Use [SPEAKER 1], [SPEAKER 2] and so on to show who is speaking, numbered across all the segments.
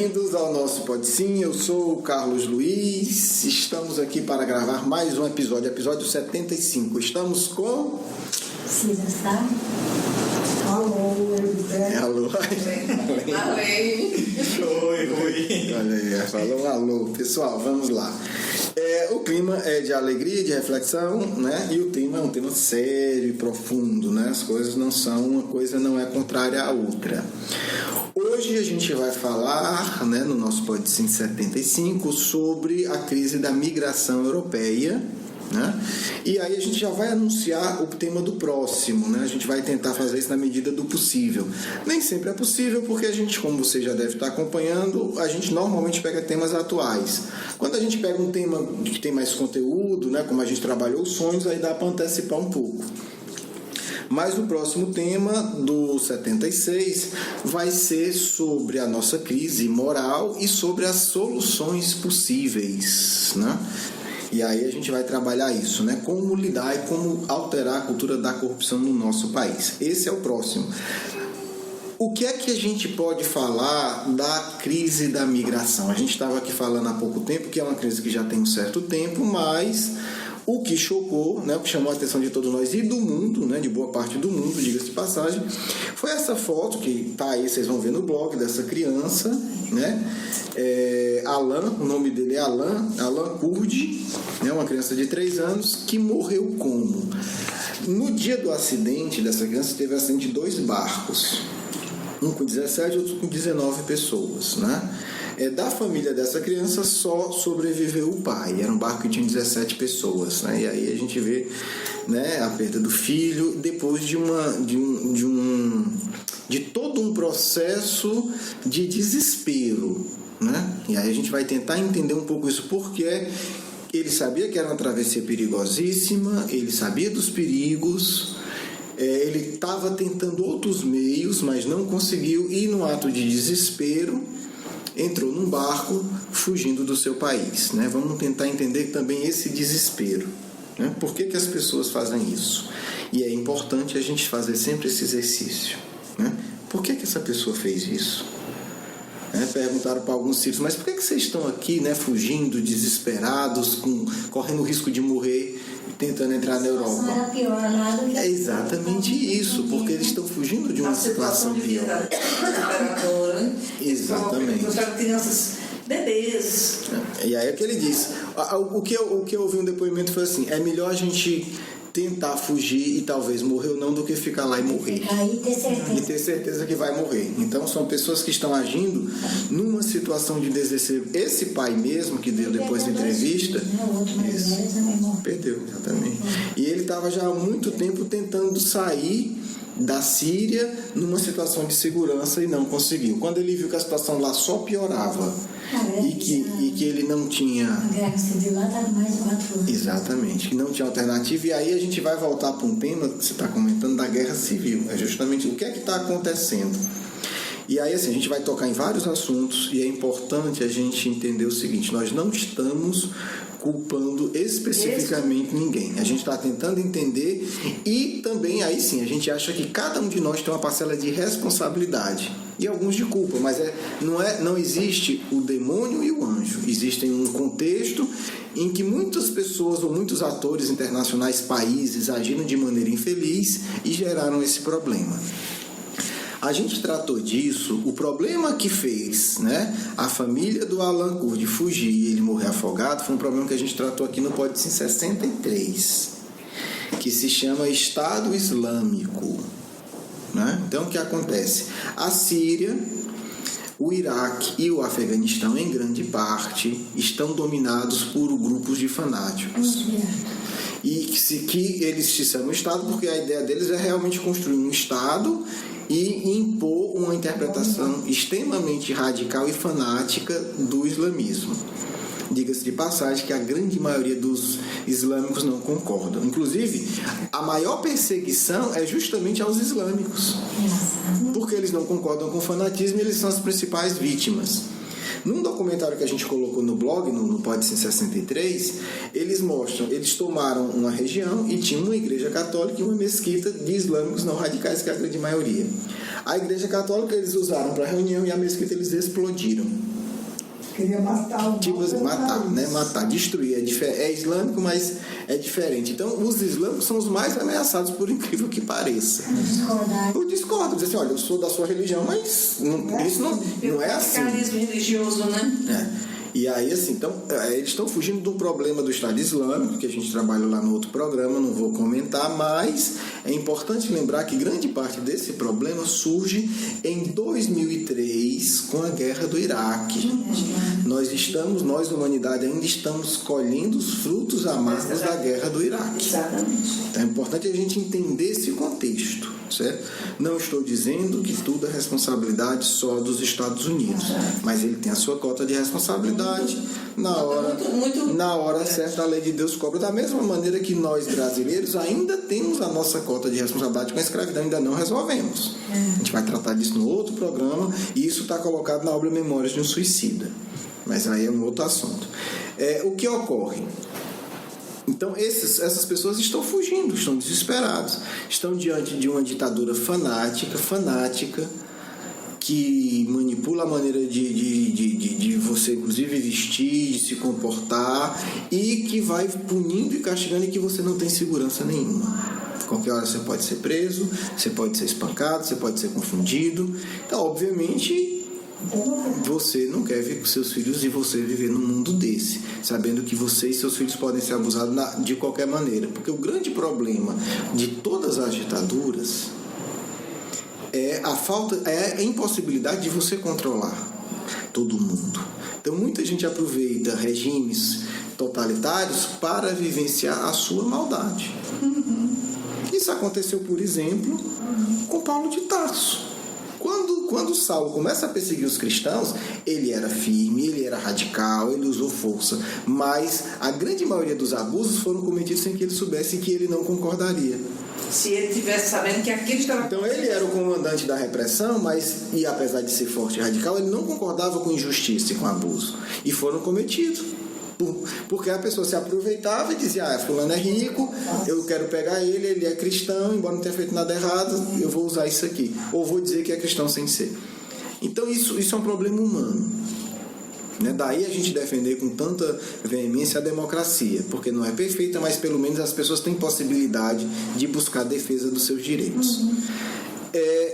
[SPEAKER 1] bem-vindos ao nosso Pode Sim. Eu sou o Carlos Luiz. Estamos aqui para gravar mais um episódio 75. Estamos com...
[SPEAKER 2] Cida Sá. Alô,
[SPEAKER 1] alô.
[SPEAKER 3] Oi.
[SPEAKER 1] Olha aí, falou alô. Pessoal, vamos lá. O clima é de alegria, de reflexão, né? E o tema é um tema sério e profundo, né? As coisas não são, uma coisa não é contrária à outra. Hoje a gente vai falar, né, no nosso Pode Sim 75, sobre a crise da migração europeia, né? E aí a gente já vai anunciar o tema do próximo, né? A gente vai tentar fazer isso na medida do possível. Nem sempre é possível, porque a gente, como você já deve estar acompanhando, a gente normalmente pega temas atuais. Quando a gente pega um tema que tem mais conteúdo, né, como a gente trabalhou os sonhos, aí dá para antecipar um pouco. Mas o próximo tema do 76 vai ser sobre a nossa crise moral e sobre as soluções possíveis, né? E aí a gente vai trabalhar isso, né? Como lidar e como alterar a cultura da corrupção no nosso país. Esse é o próximo. O que é que a gente pode falar da crise da migração? A gente estava aqui falando há pouco tempo que é uma crise que já tem um certo tempo, mas o que chocou, né, o que chamou a atenção de todos nós e do mundo, né, de boa parte do mundo, diga-se de passagem, foi essa foto que está aí, vocês vão ver no blog, dessa criança, né? Alan, o nome dele é Alan Kurdi, né, uma criança de 3 anos que morreu como? No dia do acidente dessa criança, teve acidente de 2 barcos, um com 17 e outro com 19 pessoas, né? Da família dessa criança só sobreviveu o pai. Era um barco que tinha 17 pessoas, né? E aí a gente vê, né, a perda do filho depois de todo um processo de desespero, né? E aí a gente vai tentar entender um pouco isso, porque ele sabia que era uma travessia perigosíssima, ele sabia dos perigos, ele estava tentando outros meios, mas não conseguiu, e no ato de desespero entrou num barco fugindo do seu país, né? Vamos tentar entender também esse desespero, né? Por que as pessoas fazem isso? E é importante a gente fazer sempre esse exercício, né? Por que essa pessoa fez isso? Perguntaram para alguns sírios, mas por que vocês estão aqui, né, fugindo, desesperados, correndo o risco de morrer, tentando entrar na Europa?
[SPEAKER 2] Era pior lá do que...
[SPEAKER 1] É exatamente isso, porque eles estão fugindo de uma situação pior. Exatamente.
[SPEAKER 3] Crianças, bebês.
[SPEAKER 1] E aí é que ele disse. O que eu ouvi um depoimento foi assim: é melhor a gente tentar fugir e talvez morrer ou não do que ficar lá e morrer.
[SPEAKER 2] Aí ter certeza.
[SPEAKER 1] E ter certeza que vai morrer. Então são pessoas que estão agindo numa situação de desespero. Esse pai mesmo que deu depois da entrevista,
[SPEAKER 2] O outro mais velho também morreu.
[SPEAKER 1] perdeu, exatamente. E ele estava já há muito tempo tentando sair da Síria numa situação de segurança e não conseguiu. Quando ele viu que a situação lá só piorava e que ele não tinha...
[SPEAKER 2] A guerra civil lá está mais de 4 anos.
[SPEAKER 1] Exatamente, que não tinha alternativa. E aí a gente vai voltar para um tema que você está comentando da guerra civil. É justamente o que é que está acontecendo. E aí assim, a gente vai tocar em vários assuntos e é importante a gente entender o seguinte: nós não estamos culpando especificamente ninguém. A gente está tentando entender e também, aí sim, a gente acha que cada um de nós tem uma parcela de responsabilidade e alguns de culpa, mas não existe o demônio e o anjo. Existe um contexto em que muitas pessoas ou muitos atores internacionais, países, agiram de maneira infeliz e geraram esse problema. A gente tratou disso, o problema que fez, né, a família do Alan Kurdi fugir e ele morrer afogado foi um problema que a gente tratou aqui no Pode Sim 63, que se chama Estado Islâmico, né? Então o que acontece? A Síria, o Iraque e o Afeganistão, em grande parte, estão dominados por grupos de fanáticos. E que eles se chamam Estado porque a ideia deles é realmente construir um Estado e impor uma interpretação extremamente radical e fanática do islamismo. Diga-se de passagem que a grande maioria dos islâmicos não concordam. Inclusive, a maior perseguição é justamente aos islâmicos, porque eles não concordam com o fanatismo e eles são as principais vítimas. Num documentário que a gente colocou no blog, no Pode Sim 63, eles mostram, eles tomaram uma região e tinha uma igreja católica e uma mesquita de islâmicos não radicais, que é a grande maioria. A igreja católica eles usaram para reunião e a mesquita eles explodiram.
[SPEAKER 4] Queria matar o
[SPEAKER 1] Tipo assim, matar, né? Matar, destruir. É islâmico, mas é diferente. Então, os islâmicos são os mais ameaçados, por incrível que pareça. Eu discordo, dizer assim, olha, eu sou da sua religião, mas isso não é assim.
[SPEAKER 3] Radicalismo religioso, né?
[SPEAKER 1] E aí, assim, então, eles estão fugindo do problema do Estado Islâmico, que a gente trabalha lá no outro programa, não vou comentar, mas é importante lembrar que grande parte desse problema surge em 2003, com a guerra do Iraque. Nós, humanidade, ainda estamos colhendo os frutos amargos da guerra do Iraque.
[SPEAKER 3] Exatamente.
[SPEAKER 1] Então, é importante a gente entender esse contexto, certo? Não estou dizendo que tudo é responsabilidade só dos Estados Unidos, mas ele tem a sua cota de responsabilidade. Na hora certa, a lei de Deus cobra. Da mesma maneira que nós, brasileiros, ainda temos a nossa cota de responsabilidade com a escravidão, ainda não resolvemos. A gente vai tratar disso no outro programa, e isso está colocado na obra Memórias de um Suicida. Mas aí é um outro assunto. O que ocorre? Então, essas pessoas estão fugindo, estão desesperados, estão diante de uma ditadura fanática, que manipula a maneira de você, inclusive, vestir, de se comportar, e que vai punindo e castigando, e que você não tem segurança nenhuma. Qualquer hora você pode ser preso, você pode ser espancado, você pode ser confundido. Então, obviamente, você não quer ver com seus filhos e você viver num mundo desse, sabendo que você e seus filhos podem ser abusados de qualquer maneira. Porque o grande problema de todas as ditaduras é a impossibilidade de você controlar todo mundo. Então, muita gente aproveita regimes totalitários para vivenciar a sua maldade. Isso aconteceu, por exemplo, com Paulo de Tarso. Quando Saulo começa a perseguir os cristãos, ele era firme, ele era radical, ele usou força, mas a grande maioria dos abusos foram cometidos sem que ele soubesse que ele não concordaria.
[SPEAKER 3] Se ele tivesse sabendo que aquilo estava...
[SPEAKER 1] Então ele era o comandante da repressão, e apesar de ser forte e radical, ele não concordava com injustiça e com abuso, e foram cometidos. Porque a pessoa se aproveitava e dizia, fulano é rico, eu quero pegar ele é cristão, embora não tenha feito nada errado, eu vou usar isso aqui, ou vou dizer que é cristão sem ser. Então isso é um problema humano, né? Daí a gente defender com tanta veemência a democracia, porque não é perfeita, mas pelo menos as pessoas têm possibilidade de buscar a defesa dos seus direitos.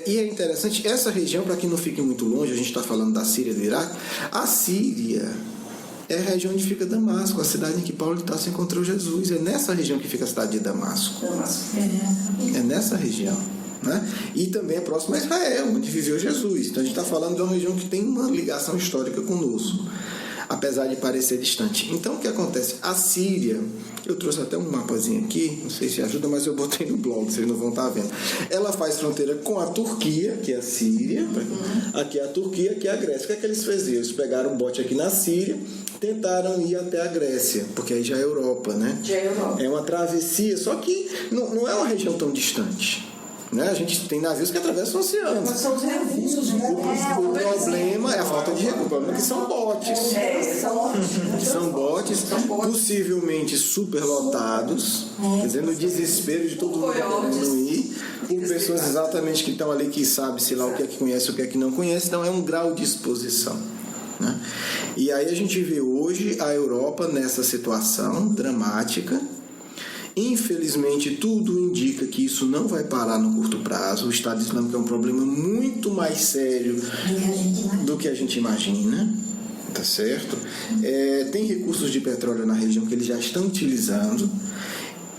[SPEAKER 1] E é interessante, essa região, para que não fique muito longe, a gente está falando da Síria e do Iraque. A Síria é a região onde fica Damasco, a cidade em que Paulo de Tarso encontrou Jesus. É nessa região que fica a cidade de Damasco. É nessa região, né? E também é próximo a Israel, onde viveu Jesus. Então a gente está falando de uma região que tem uma ligação histórica conosco, apesar de parecer distante. Então o que acontece? A Síria, eu trouxe até um mapazinho aqui, não sei se ajuda, mas eu botei no blog, vocês não vão estar vendo. Ela faz fronteira com a Turquia, que é a Síria, aqui é a Turquia, aqui é a Grécia. O que é que eles fizeram? Eles pegaram um bote aqui na Síria, tentaram ir até a Grécia, porque aí já é Europa, né?
[SPEAKER 3] Já é Europa.
[SPEAKER 1] É uma travessia, só que não é uma região tão distante, né? A gente tem navios que atravessam o oceano.
[SPEAKER 3] Mas são os recursos.
[SPEAKER 1] O problema é a falta de recursos. O problema é que são botes. São botes, possivelmente superlotados, quer dizer, no desespero de todo mundo querendo ir, por pessoas exatamente que estão ali, que sabe, sei lá, o que é que conhece, o que é que não conhece. Então é um grau de exposição, né? E aí a gente vê hoje a Europa nessa situação dramática. Infelizmente, tudo indica que isso não vai parar no curto prazo. O Estado Islâmico é um problema muito mais sério do que a gente imagina, tá certo? Tem recursos de petróleo na região que eles já estão utilizando.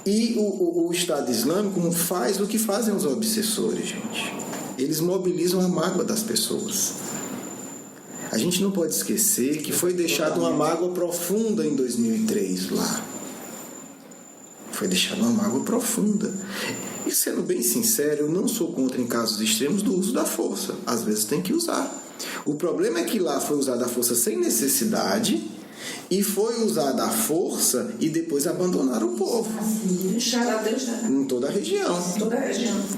[SPEAKER 1] E o Estado Islâmico faz o que fazem os obsessores, gente. Eles mobilizam a mágoa das pessoas. A gente não pode esquecer que foi deixada uma mágoa profunda em 2003 lá. Foi deixada uma mágoa profunda. E sendo bem sincero, eu não sou contra, em casos extremos, do uso da força. Às vezes tem que usar. O problema é que lá foi usada a força sem necessidade, e foi usada a força e depois abandonaram o povo. Em toda a região.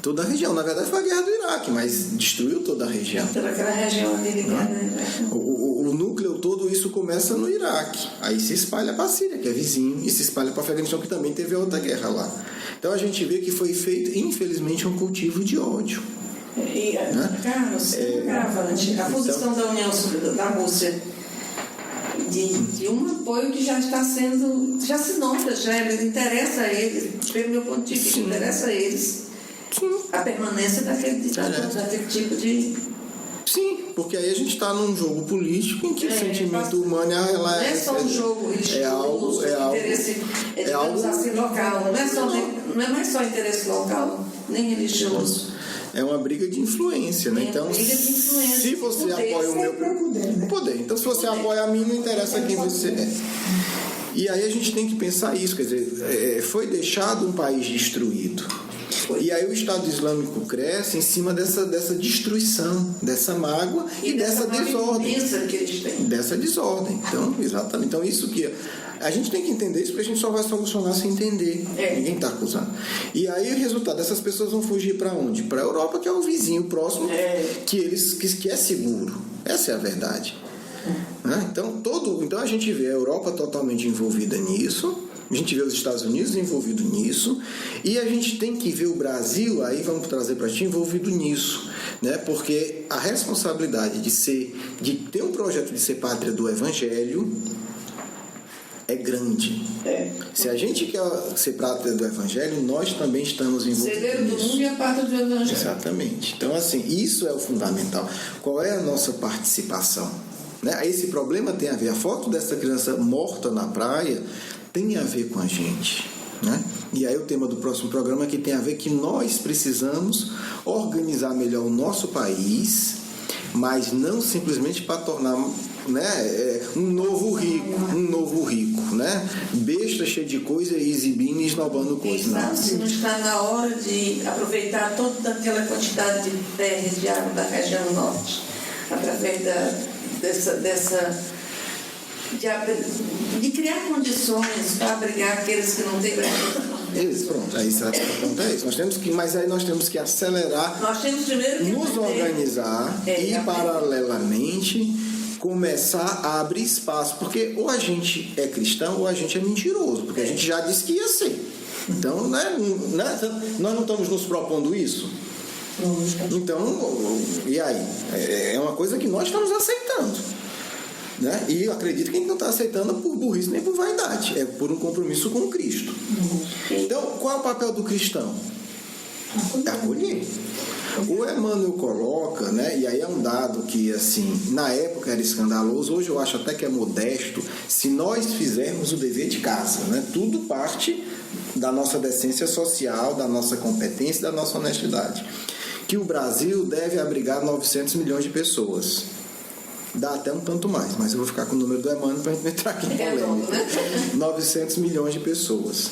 [SPEAKER 1] Toda a região. Na verdade foi a guerra do Iraque, mas destruiu toda a região.
[SPEAKER 3] Toda aquela região ali ligada.
[SPEAKER 1] O núcleo todo, isso começa no Iraque. Aí se espalha para a Síria, que é vizinho, e se espalha para a Afeganistão, que também teve outra guerra lá. Então a gente vê que foi feito, infelizmente, um cultivo de ódio.
[SPEAKER 3] Carlos, a posição da União da Rússia de um apoio que já está sendo, já se nota, já interessa a eles, pelo meu ponto de vista, interessa a eles a permanência daquele tipo de...
[SPEAKER 1] Sim, porque aí a gente está num jogo político em que o sentimento humano
[SPEAKER 3] não é só um jogo religioso, interesse, digamos assim, local, não é mais só interesse local, nem religioso.
[SPEAKER 1] É uma briga de influência, né? Então, se você apoia o meu poder, então se você apoia a mim, não interessa quem você é. E aí a gente tem que pensar isso, quer dizer, foi deixado um país destruído. E aí o Estado Islâmico cresce em cima dessa destruição, dessa mágoa e dessa desordem.
[SPEAKER 3] Que eles têm.
[SPEAKER 1] Dessa desordem. Então, exatamente. Então, isso que a gente tem que entender isso, porque a gente só vai solucionar se entender. Ninguém está acusando. E aí o resultado, essas pessoas vão fugir para onde? Para a Europa, que é o vizinho próximo, que é seguro. Essa é a verdade. Então a gente vê a Europa totalmente envolvida nisso. A gente vê os Estados Unidos envolvidos nisso, e a gente tem que ver o Brasil, aí vamos trazer para ti, envolvido nisso, né? Porque a responsabilidade de ter um projeto de ser pátria do Evangelho é grande. Se a gente quer ser pátria do Evangelho, nós também estamos envolvidos
[SPEAKER 3] Celeiro do mundo e a pátria do Evangelho.
[SPEAKER 1] Exatamente. Então, assim, isso é o fundamental. Qual é a nossa participação? Né? Esse problema tem a ver, a foto dessa criança morta na praia tem a ver com a gente, né? E aí o tema do próximo programa que tem a ver que nós precisamos organizar melhor o nosso país, mas não simplesmente para tornar, né, um novo rico, né? Besta, cheio de coisa e exibindo e esnobando coisas.
[SPEAKER 3] Não, se não está na hora de aproveitar toda aquela quantidade de terras de água da região norte, através de criar condições para abrigar aqueles que não têm
[SPEAKER 1] isso, pronto, aí isso. Mas aí nós temos que acelerar,
[SPEAKER 3] nós temos primeiro que
[SPEAKER 1] nos organizar e paralelamente começar a abrir espaço, porque ou a gente é cristão ou a gente é mentiroso, porque a gente já disse que ia ser. Então, nós não estamos nos propondo isso. Então, e aí? É uma coisa que nós estamos aceitando. Né? E eu acredito que a gente não está aceitando por burrice nem por vaidade, é por um compromisso com Cristo. Então, qual é o papel do cristão? Acolher. O Emmanuel coloca, né, e aí é um dado que, assim, na época era escandaloso, hoje eu acho até que é modesto, se nós fizermos o dever de casa, né? Tudo parte da nossa decência social, da nossa competência, da nossa honestidade. Que o Brasil deve abrigar 900 milhões de pessoas. Dá até um tanto mais, mas eu vou ficar com o número do Emmanuel para a gente entrar aqui em polêmica. 900 milhões de pessoas.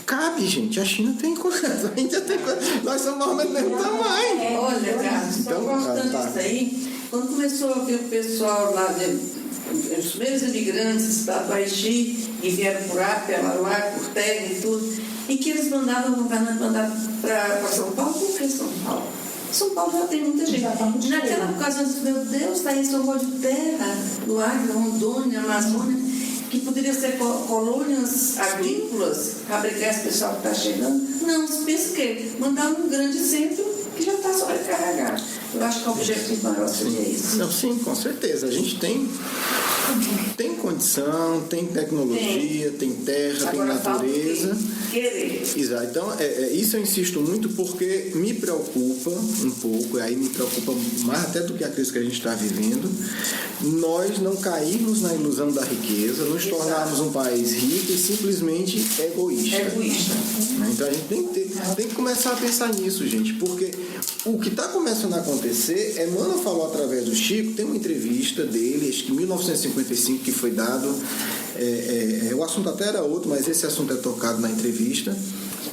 [SPEAKER 1] Cabe, gente. A China tem coisa. A Índia tem coisa. Nós somos mais ou menos do mesmo tamanho.
[SPEAKER 3] Olha, Carlos, só cortando isso aí, quando começou a ver o pessoal lá, os primeiros imigrantes da Haiti, e vieram por lá, por terra e tudo, e que eles mandavam, o governante mandava para São Paulo, por que São Paulo? São Paulo já tem muita gente. Naquela ocasião, eu disse, meu Deus, está aí São Paulo de terra, do Acre, Rondônia, Amazônia, que poderia ser colônias agrícolas para abrigar esse pessoal que está chegando. Não, você pensa que mandar um grande centro que já está sobrecarregado. Eu acho que o objetivo maior seria isso.
[SPEAKER 1] Não, sim, com certeza. A gente tem condição, tem tecnologia, tem terra, tem natureza. Exato. Então, isso eu insisto muito porque me preocupa um pouco, e aí me preocupa mais até do que a crise que a gente está vivendo, nós não cairmos na ilusão da riqueza, nos tornarmos um país rico e simplesmente egoísta. Então a gente tem que começar a pensar nisso, gente, porque o que está começando a acontecer, Emmanuel falou através do Chico, tem uma entrevista dele, acho que em 1955, que foi dado, o assunto até era outro, mas esse assunto é tocado na entrevista,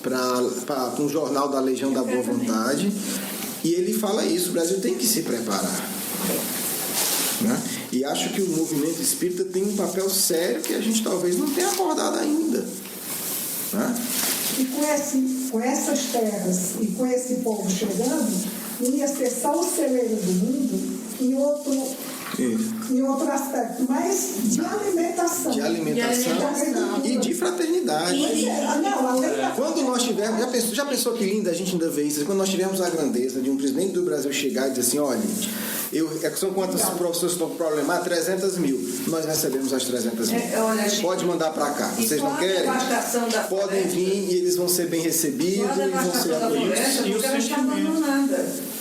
[SPEAKER 1] para um jornal da Legião da Boa Vontade, e ele fala isso, o Brasil tem que se preparar. Né? E acho que o movimento espírita tem um papel sério que a gente talvez não tenha acordado ainda. Né?
[SPEAKER 4] E com essas terras e com esse povo chegando, ia ser só o celeiro do mundo em outro aspecto, mas de alimentação.
[SPEAKER 1] De alimentação e de fraternidade. Quando nós tivermos, já pensou que linda a gente ainda vê isso? Quando nós tivermos a grandeza de um presidente do Brasil chegar e dizer assim, olha, São quantos professores estão problemar? 300 mil. Nós recebemos as 300 mil.
[SPEAKER 3] Olha, gente,
[SPEAKER 1] pode mandar para cá. Vocês não querem? Podem vir e eles vão ser bem recebidos e vão ser acolhidos.
[SPEAKER 3] E o sentimento.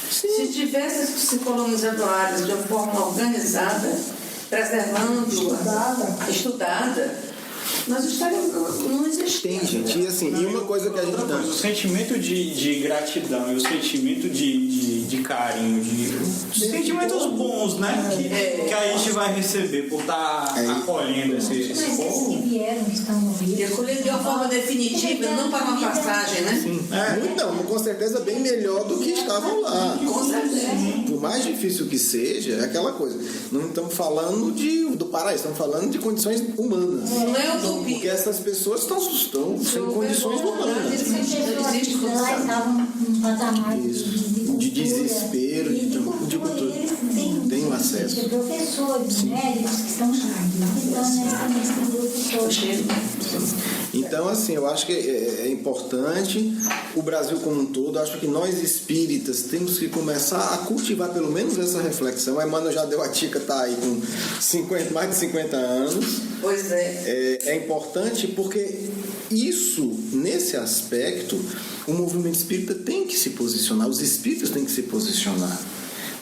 [SPEAKER 3] Se tivesse se colonizando áreas de uma forma organizada, preservando, estudada, nós estaríamos, não existia.
[SPEAKER 1] Tem, gente. E assim, e uma coisa que a gente dá.
[SPEAKER 5] O sentimento de gratidão e o sentimento de carinho, de sentimentos bons, né? Que a gente vai receber por estar acolhendo esse povo.
[SPEAKER 2] Mas esses que vieram, que estão
[SPEAKER 3] E acolher de uma forma definitiva, não para uma passagem, né?
[SPEAKER 1] Sim. Não, com certeza bem melhor do que estavam lá.
[SPEAKER 3] Com certeza.
[SPEAKER 1] Por mais difícil que seja, é aquela coisa. Não estamos falando do paraíso, estamos falando de condições humanas.
[SPEAKER 3] Não é utopia.
[SPEAKER 1] Porque essas pessoas estão sem condições humanas.
[SPEAKER 3] Existe
[SPEAKER 2] lá estavam num patamar
[SPEAKER 1] de desespero, de cultura. Tem o acesso.
[SPEAKER 2] De professores, médicos que estão nesse grupo todo.
[SPEAKER 1] Então, assim, eu acho que é importante o Brasil como um todo. Acho que nós espíritas temos que começar a cultivar pelo menos essa reflexão. A Emmanuel já deu a dica, está aí com mais de 50 anos.
[SPEAKER 3] Pois é.
[SPEAKER 1] É importante porque nesse aspecto, o movimento espírita tem que se posicionar, os espíritos têm que se posicionar.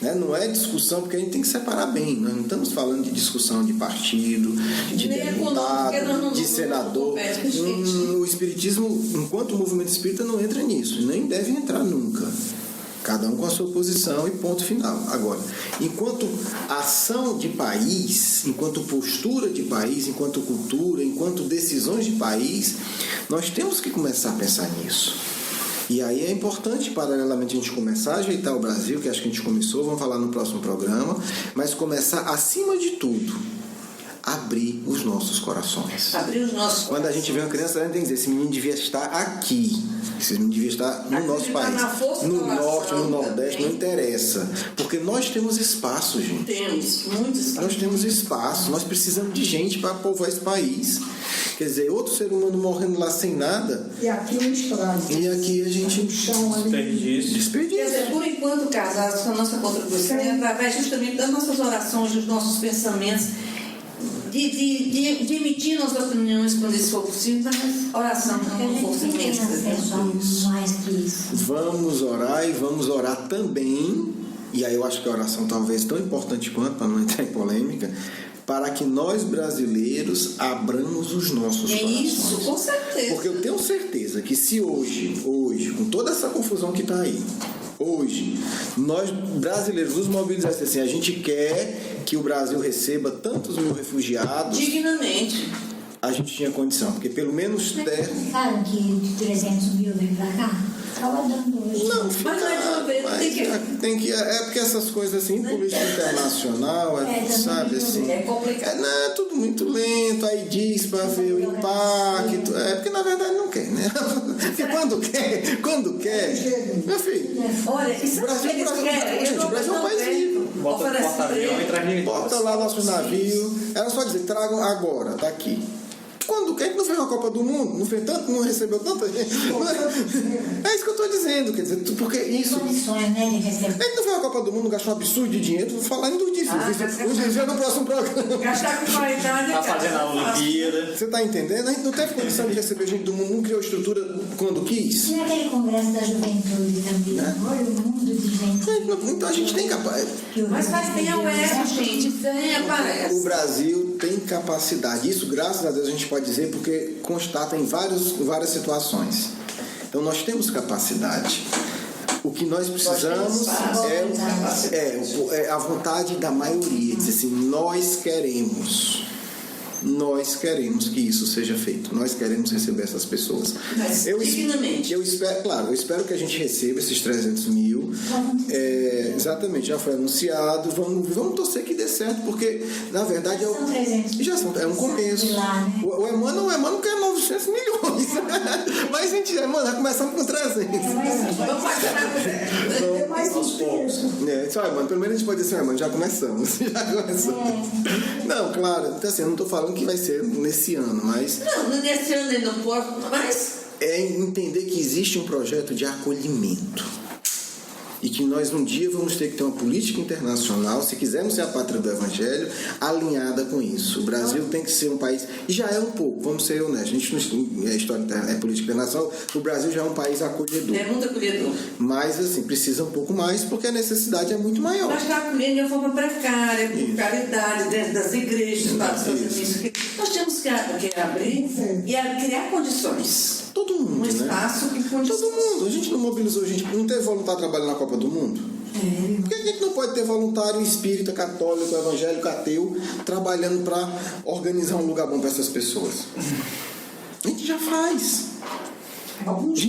[SPEAKER 1] Né? Não é discussão, porque a gente tem que separar bem. Nós não estamos falando de discussão de partido, de deputado, de senador. O espiritismo, enquanto o movimento espírita, não entra nisso, nem deve entrar nunca. Cada um com a sua posição e ponto final. Agora, enquanto ação de país, enquanto postura de país, enquanto cultura, enquanto decisões de país, nós temos que começar a pensar nisso. E aí é importante, paralelamente, a gente começar a ajeitar o Brasil, que acho que a gente começou, vamos falar no próximo programa, mas começar, acima de tudo, abrir os nossos corações.
[SPEAKER 3] Abrir os nossos
[SPEAKER 1] Quando a gente vê uma criança, a gente tem que dizer, esse menino devia estar aqui. Esse menino devia estar no nosso país. No norte, no nordeste, não interessa. Porque nós temos espaço, gente.
[SPEAKER 3] Temos, muito espaço.
[SPEAKER 1] Nós temos espaço, nós precisamos de gente para povoar esse país. Quer dizer, outro ser humano morrendo lá sem nada.
[SPEAKER 4] E aqui um estrago.
[SPEAKER 1] E aqui a gente
[SPEAKER 4] chão ali.
[SPEAKER 1] Desperdício.
[SPEAKER 3] Quer dizer, por enquanto, casados, a nossa contribuição é através justamente das nossas orações, dos nossos pensamentos, de emitir nossas opiniões quando isso for possível, mas oração é uma força imensa.
[SPEAKER 2] Mais que isso.
[SPEAKER 1] Vamos orar e vamos orar também, e aí eu acho que a oração talvez tão importante quanto, para não entrar em polêmica, para que nós brasileiros abramos os nossos corações.
[SPEAKER 3] Isso, com certeza.
[SPEAKER 1] Porque eu tenho certeza que se hoje, com toda essa confusão que está aí, hoje, nós brasileiros nos mobilizarmos assim, a gente quer que o Brasil receba tantos mil refugiados.
[SPEAKER 3] Dignamente.
[SPEAKER 1] A gente tinha condição, porque pelo menos...
[SPEAKER 2] Ficaram que de 300 mil vem pra cá? Estava dando hoje.
[SPEAKER 1] Não,
[SPEAKER 3] mas não é de uma vez,
[SPEAKER 1] tem que... É porque essas coisas assim, política internacional, sabe assim...
[SPEAKER 3] É complicado.
[SPEAKER 1] É tudo muito lento, aí diz para ver o impacto. Porque na verdade não quer, né? Porque quando quer, meu filho...
[SPEAKER 3] Olha, isso
[SPEAKER 1] o Brasil é um país livre. Bota lá nossos navios. Era só dizer, tragam agora, daqui. Quando quer que não fez uma Copa do Mundo? Não fez tanto, não recebeu tanta gente. É isso que eu estou dizendo, quer dizer, porque isso.
[SPEAKER 2] Condições, né, de receber.
[SPEAKER 1] Ele não fez uma Copa do Mundo, gastou um absurdo de dinheiro, vou falar indo disso. Os dias no próximo programa.
[SPEAKER 3] Gastar com qualidade.
[SPEAKER 5] Tá fazendo a Olimpíada.
[SPEAKER 1] Você está entendendo? A gente não teve condição de receber gente do mundo, não criou estrutura quando quis.
[SPEAKER 2] E aquele congresso da juventude também. Olha o mundo de gente.
[SPEAKER 1] Então a gente tem capacidade.
[SPEAKER 3] Mas faz bem ao ego, gente. Tem, aparece.
[SPEAKER 1] O Brasil tem capacidade. Isso, graças a Deus, a gente pode dizer porque constata em várias situações. Então nós temos capacidade. O que nós precisamos é a vontade da maioria. Dizer assim, nós queremos que isso seja feito. Nós queremos receber essas pessoas.
[SPEAKER 3] Dignamente.
[SPEAKER 1] Eu espero que a gente receba esses 300 mil. Exatamente, já foi anunciado. Vamos torcer que dê certo, porque na verdade é um começo. O Emmanuel quer 900 milhões. Mas a gente, Emmanuel, começamos com 300.
[SPEAKER 3] Vamos fazer
[SPEAKER 4] mais
[SPEAKER 1] só, Emmanuel, pelo menos a gente pode dizer assim, Emmanuel, já começamos. Não, claro, então assim, eu não estou falando que vai ser nesse ano, mas...
[SPEAKER 3] Não, nesse ano ainda não posso, mas...
[SPEAKER 1] É entender que existe um projeto de acolhimento. e que nós um dia vamos ter que ter uma política internacional, se quisermos ser a pátria do Evangelho, alinhada com isso. O Brasil tem que ser um país, e já é um pouco, vamos ser honestos, a gente não é história, é política internacional, o Brasil já é um país acolhedor.
[SPEAKER 3] É muito acolhedor.
[SPEAKER 1] Mas, assim, precisa um pouco mais, porque a necessidade é muito maior.
[SPEAKER 3] Mas está acolhendo de uma forma precária, com caridade, dentro das igrejas, fazendo isso. Nós temos que abrir e criar condições.
[SPEAKER 1] Todo mundo,
[SPEAKER 3] um espaço que condições.
[SPEAKER 1] Todo mundo. A gente não mobilizou, a gente não teve voluntário trabalhando na Copa do Mundo? Por que a gente não pode ter voluntário espírita, católico, evangélico, ateu, trabalhando para organizar um lugar bom para essas pessoas? A gente já faz.
[SPEAKER 3] Alguns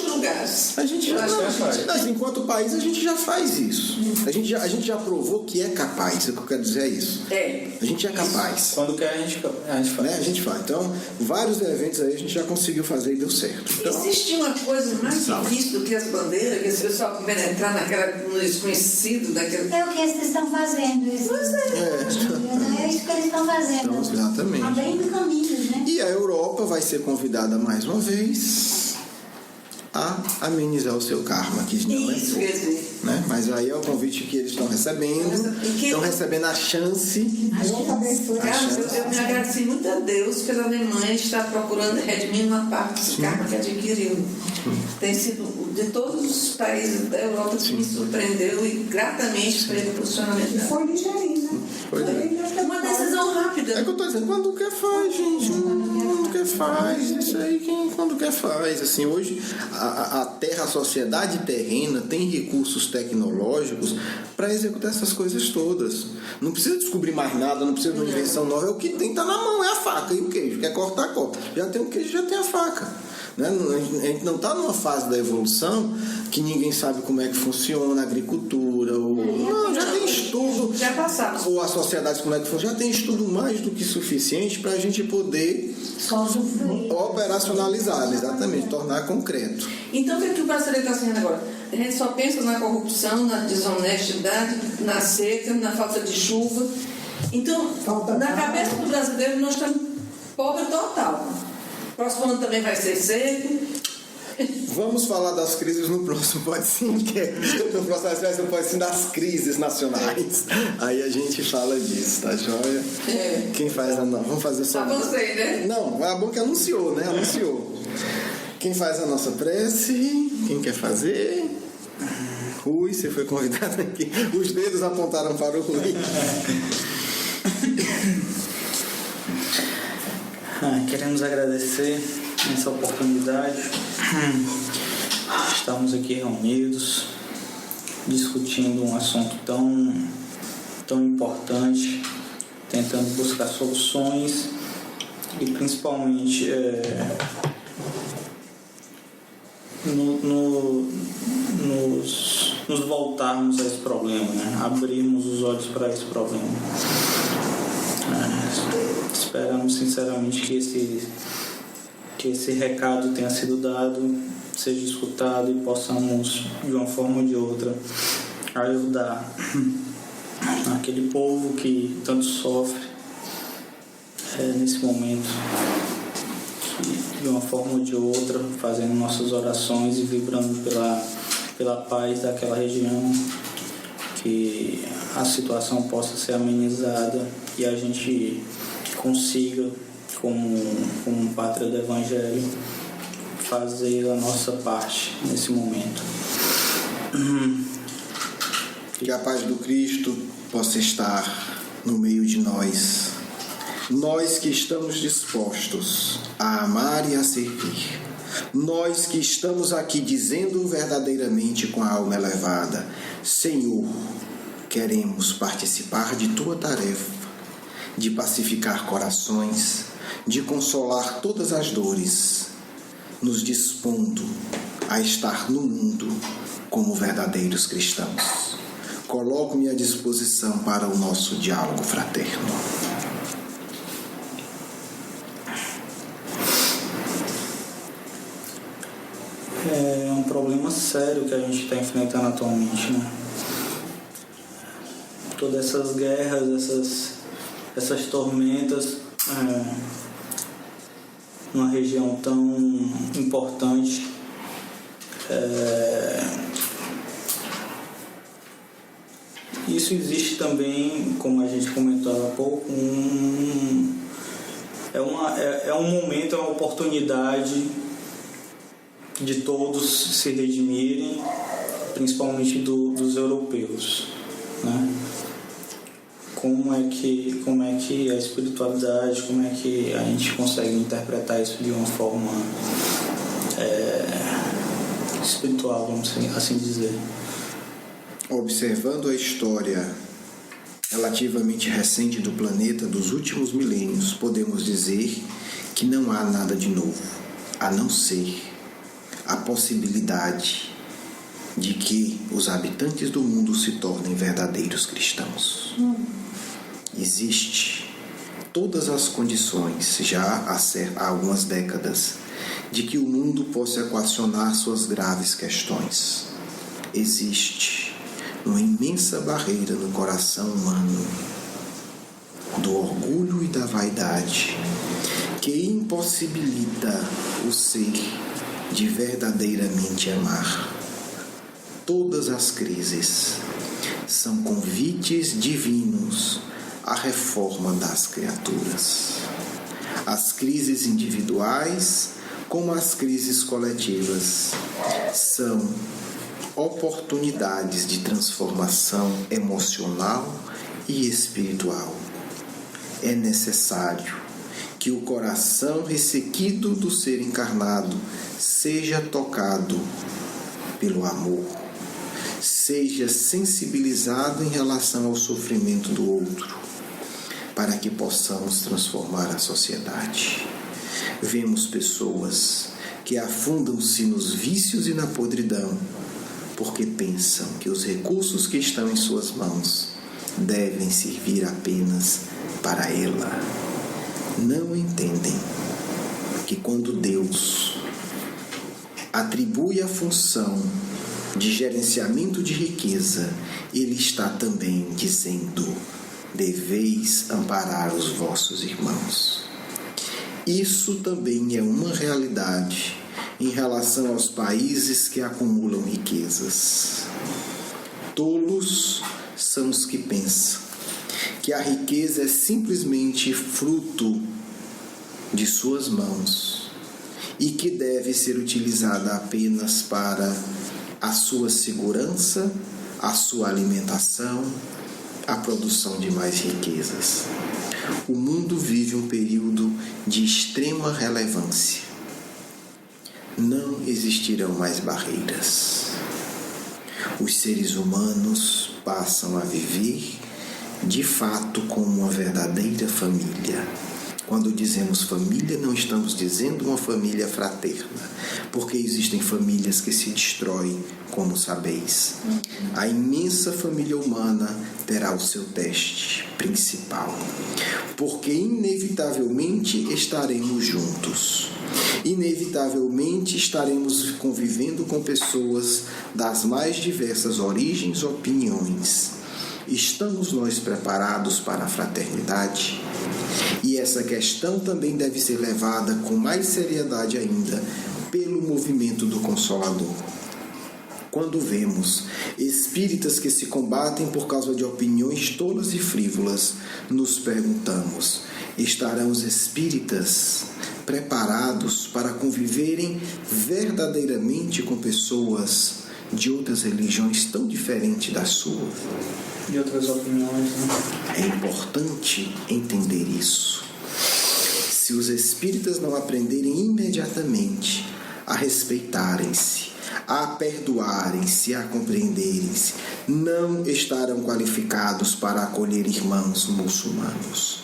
[SPEAKER 3] lugares.
[SPEAKER 1] A gente já faz. Enquanto país, a gente já faz isso. A gente já provou que é capaz. O que eu quero dizer é isso. A gente é capaz.
[SPEAKER 5] Quando quer, a gente faz.
[SPEAKER 1] Né? A gente faz. Então, vários eventos aí a gente já conseguiu fazer e deu certo. Então,
[SPEAKER 3] existe uma coisa mais difícil do que as bandeiras, que esse pessoal que vem entrar no desconhecido daquele...
[SPEAKER 2] É o que eles estão fazendo. Isso. É isso que eles estão fazendo.
[SPEAKER 1] Então, exatamente.
[SPEAKER 2] Abrindo caminhos, né?
[SPEAKER 1] E a Europa vai ser convidada mais uma vez a amenizar o seu karma, que não
[SPEAKER 3] isso,
[SPEAKER 1] é pouco, né? Mas aí é o convite que eles estão recebendo a chance.
[SPEAKER 3] Eu me agradeci muito a Deus pela Alemanha estar procurando redimir uma parte do karma que adquiriu. Tem sido de todos os países da Europa que me surpreendeu e gratamente pelo posicionamento.
[SPEAKER 4] E foi ligeirinho, né?
[SPEAKER 1] Foi
[SPEAKER 3] uma decisão rápida.
[SPEAKER 1] É que eu estou dizendo, quando quer faz, gente. Quando quer faz. Isso aí, quando quer faz. Assim, hoje a terra, a sociedade terrena tem recursos tecnológicos para executar essas coisas todas. Não precisa descobrir mais nada, não precisa de uma invenção nova. É o que tem, tá na mão, é a faca e o queijo. Quer cortar, corta. Já tem o queijo, já tem a faca. Né? A gente não está numa fase da evolução que ninguém sabe como é que funciona a agricultura. Não, já tem estudo.
[SPEAKER 3] Já passamos.
[SPEAKER 1] Ou a sociedade como é que funciona. Já tem estudo mais do que suficiente para a gente poder operacionalizar, exatamente, tornar concreto.
[SPEAKER 3] Então, o que o brasileiro está fazendo agora? A gente só pensa na corrupção, na desonestidade, na seca, na falta de chuva. Então, na cabeça do brasileiro, nós estamos pobres total. Próximo ano também vai ser seco.
[SPEAKER 1] Vamos falar das crises no próximo Pode Sim, que no próximo semestre Pode Sim das crises nacionais. Aí a gente fala disso, tá joia? Quem faz a não? Vamos fazer só.
[SPEAKER 3] Avancei, né?
[SPEAKER 1] Não, é bom que anunciou, né? Anunciou. Quem faz a nossa prece? Quem quer fazer? Rui, você foi convidado aqui. Os dedos apontaram para o Rui.
[SPEAKER 5] Queremos agradecer essa oportunidade. Estamos aqui reunidos, discutindo um assunto tão importante, tentando buscar soluções e principalmente nos voltarmos a esse problema, né? Abrirmos os olhos para esse problema. Esperamos sinceramente que esse recado tenha sido dado, seja escutado e possamos, de uma forma ou de outra, ajudar aquele povo que tanto sofre nesse momento, que, de uma forma ou de outra, fazendo nossas orações e vibrando pela paz daquela região, que a situação possa ser amenizada e a gente consiga, como pátria do Evangelho, fazer a nossa parte nesse momento.
[SPEAKER 1] Que a paz do Cristo possa estar no meio de nós. Nós que estamos dispostos a amar e a servir. Nós que estamos aqui dizendo verdadeiramente com a alma elevada: Senhor, queremos participar de Tua tarefa, de pacificar corações, de consolar todas as dores, nos dispondo a estar no mundo como verdadeiros cristãos. Coloco-me à disposição para o nosso diálogo fraterno.
[SPEAKER 5] É um problema sério que a gente está enfrentando atualmente, né? Todas essas guerras, essas tormentas, numa região tão importante, isso existe também, como a gente comentou há pouco, é um momento, é uma oportunidade de todos se redimirem, principalmente dos europeus, né? Como é que a espiritualidade, como é que a gente consegue interpretar isso de uma forma espiritual, vamos assim dizer?
[SPEAKER 1] Observando a história relativamente recente do planeta dos últimos milênios, podemos dizer que não há nada de novo, a não ser a possibilidade de que os habitantes do mundo se tornem verdadeiros cristãos. Existe todas as condições, já há algumas décadas, de que o mundo possa equacionar suas graves questões. Existe uma imensa barreira no coração humano do orgulho e da vaidade que impossibilita o ser de verdadeiramente amar. Todas as crises são convites divinos à reforma das criaturas. As crises individuais, como as crises coletivas, são oportunidades de transformação emocional e espiritual. É necessário que o coração ressequido do ser encarnado seja tocado pelo amor, seja sensibilizado em relação ao sofrimento do outro, para que possamos transformar a sociedade. Vemos pessoas que afundam-se nos vícios e na podridão, porque pensam que os recursos que estão em suas mãos devem servir apenas para ela. Não entendem que quando Deus atribui a função de gerenciamento de riqueza, Ele está também dizendo: deveis amparar os vossos irmãos. Isso também é uma realidade em relação aos países que acumulam riquezas. Tolos são os que pensam que a riqueza é simplesmente fruto de suas mãos e que deve ser utilizada apenas para a sua segurança, a sua alimentação, a produção de mais riquezas. O mundo vive um período de extrema relevância. Não existirão mais barreiras. Os seres humanos passam a viver, de fato, como uma verdadeira família. Quando dizemos família, não estamos dizendo uma família fraterna, porque existem famílias que se destroem, como sabeis. A imensa família humana terá o seu teste principal, porque inevitavelmente estaremos juntos. Inevitavelmente estaremos convivendo com pessoas das mais diversas origens e opiniões. Estamos nós preparados para a fraternidade? E essa questão também deve ser levada com mais seriedade ainda pelo movimento do Consolador. Quando vemos espíritas que se combatem por causa de opiniões tolas e frívolas, nos perguntamos: estarão os espíritas preparados para conviverem verdadeiramente com pessoas de outras religiões tão diferentes da sua?
[SPEAKER 5] De outras opiniões, né?
[SPEAKER 1] É importante entender isso. Se os espíritas não aprenderem imediatamente a respeitarem-se, a perdoarem-se, a compreenderem-se, não estarão qualificados para acolher irmãos muçulmanos.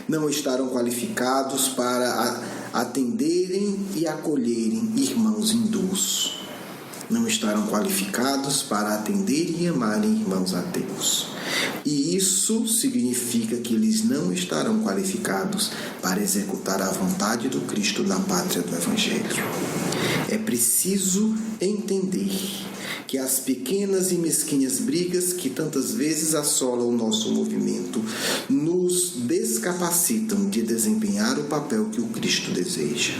[SPEAKER 1] Não estarão qualificados para atenderem e acolherem irmãos hindus. Não estarão qualificados para atender e amarem irmãos ateus. E isso significa que eles não estarão qualificados para executar a vontade do Cristo na pátria do Evangelho. É preciso entender que as pequenas e mesquinhas brigas que tantas vezes assolam o nosso movimento nos descapacitam de desempenhar o papel que o Cristo deseja.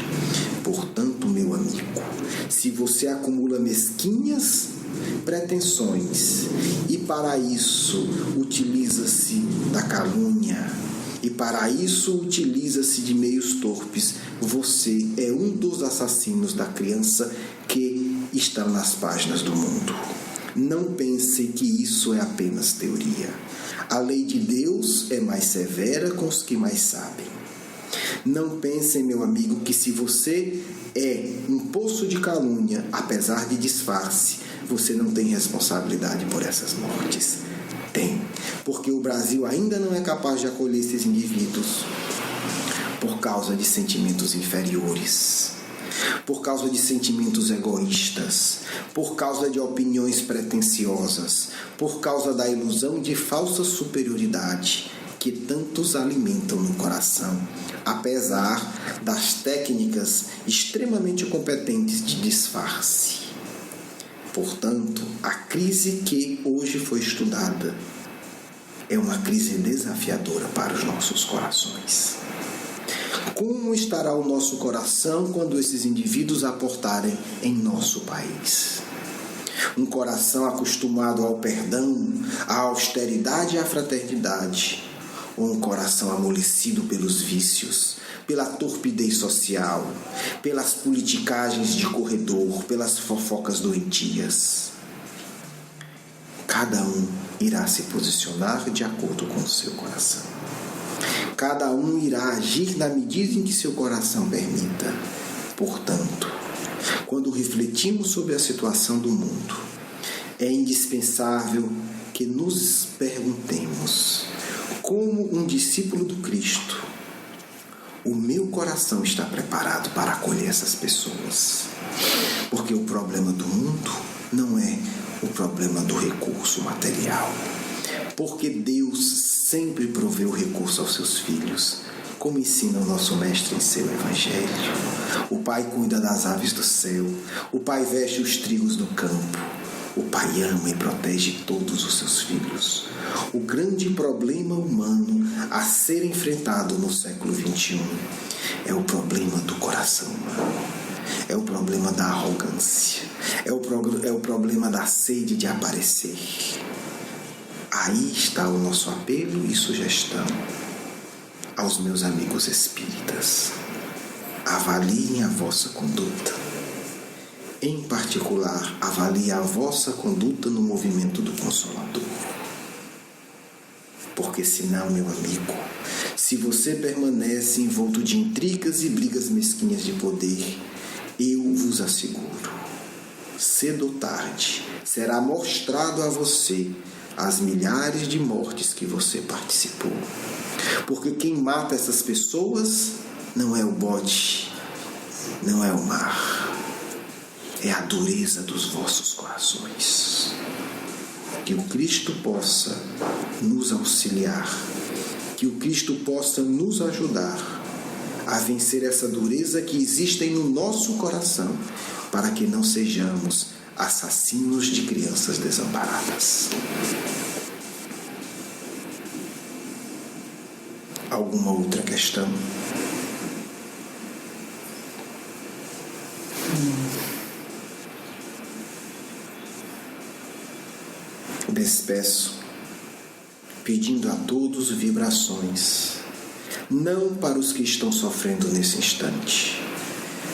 [SPEAKER 1] Portanto, meu amigo, se você acumula mesquinhas pretensões, e para isso utiliza-se da calúnia, e para isso utiliza-se de meios torpes, você é um dos assassinos da criança que está nas páginas do mundo. Não pense que isso é apenas teoria. A lei de Deus é mais severa com os que mais sabem. Não pense, meu amigo, que se você é um poço de calúnia, apesar de disfarce, você não tem responsabilidade por essas mortes. Tem, porque o Brasil ainda não é capaz de acolher esses indivíduos por causa de sentimentos inferiores, por causa de sentimentos egoístas, por causa de opiniões pretensiosas, por causa da ilusão de falsa superioridade que tantos alimentam no coração, apesar das técnicas extremamente competentes de disfarce. Portanto, a crise que hoje foi estudada é uma crise desafiadora para os nossos corações. Como estará o nosso coração quando esses indivíduos aportarem em nosso país? Um coração acostumado ao perdão, à austeridade e à fraternidade, ou um coração amolecido pelos vícios, pela torpidez social, pelas politicagens de corredor, pelas fofocas doentias? Cada um irá se posicionar de acordo com o seu coração. Cada um irá agir na medida em que seu coração permita. Portanto, quando refletimos sobre a situação do mundo, é indispensável que nos perguntemos: como um discípulo do Cristo, o meu coração está preparado para acolher essas pessoas? Porque o problema do mundo não é o problema do recurso material. Porque Deus sempre proveu recurso aos seus filhos, como ensina o nosso mestre em seu Evangelho. O Pai cuida das aves do céu, o Pai veste os trigos do campo, o Pai ama e protege todos os seus filhos. O grande problema humano a ser enfrentado no século XXI é o problema do coração humano. É o problema da arrogância. É o problema da sede de aparecer. Aí está o nosso apelo e sugestão aos meus amigos espíritas. Avaliem a vossa conduta. Em particular, avalie a vossa conduta no movimento do Consolador. Porque senão, meu amigo, se você permanece envolto de intrigas e brigas mesquinhas de poder, eu vos asseguro, cedo ou tarde, será mostrado a você as milhares de mortes que você participou. Porque quem mata essas pessoas não é o bode, não é o mar, é a dureza dos vossos corações. Que o Cristo possa nos auxiliar, que o Cristo possa nos ajudar a vencer essa dureza que existe no nosso coração, para que não sejamos assassinos de crianças desamparadas. Alguma outra questão? Despeço, pedindo a todos vibrações, não para os que estão sofrendo nesse instante,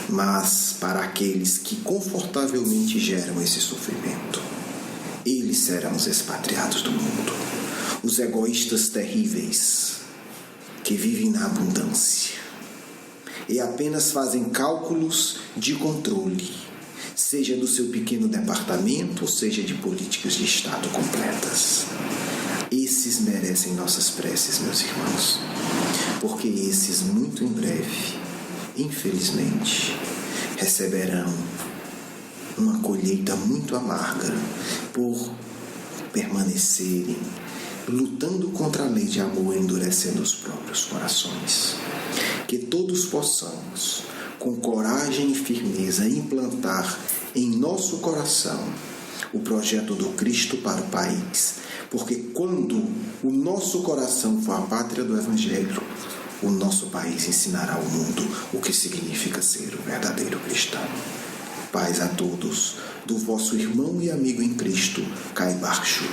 [SPEAKER 1] mas para aqueles que confortavelmente geram esse sofrimento. Eles serão os expatriados do mundo, os egoístas terríveis que vivem na abundância e apenas fazem cálculos de controle, seja do seu pequeno departamento, ou seja de políticas de Estado completas. Esses merecem nossas preces, meus irmãos, porque esses, muito em breve, infelizmente, receberão uma colheita muito amarga por permanecerem lutando contra a lei de amor, endurecendo os próprios corações. Que todos possamos, com coragem e firmeza, implantar em nosso coração o projeto do Cristo para o país, porque quando o nosso coração for a pátria do Evangelho, o nosso país ensinará ao mundo o que significa ser o verdadeiro cristão. Paz a todos, do vosso irmão e amigo em Cristo, Caio Barcho.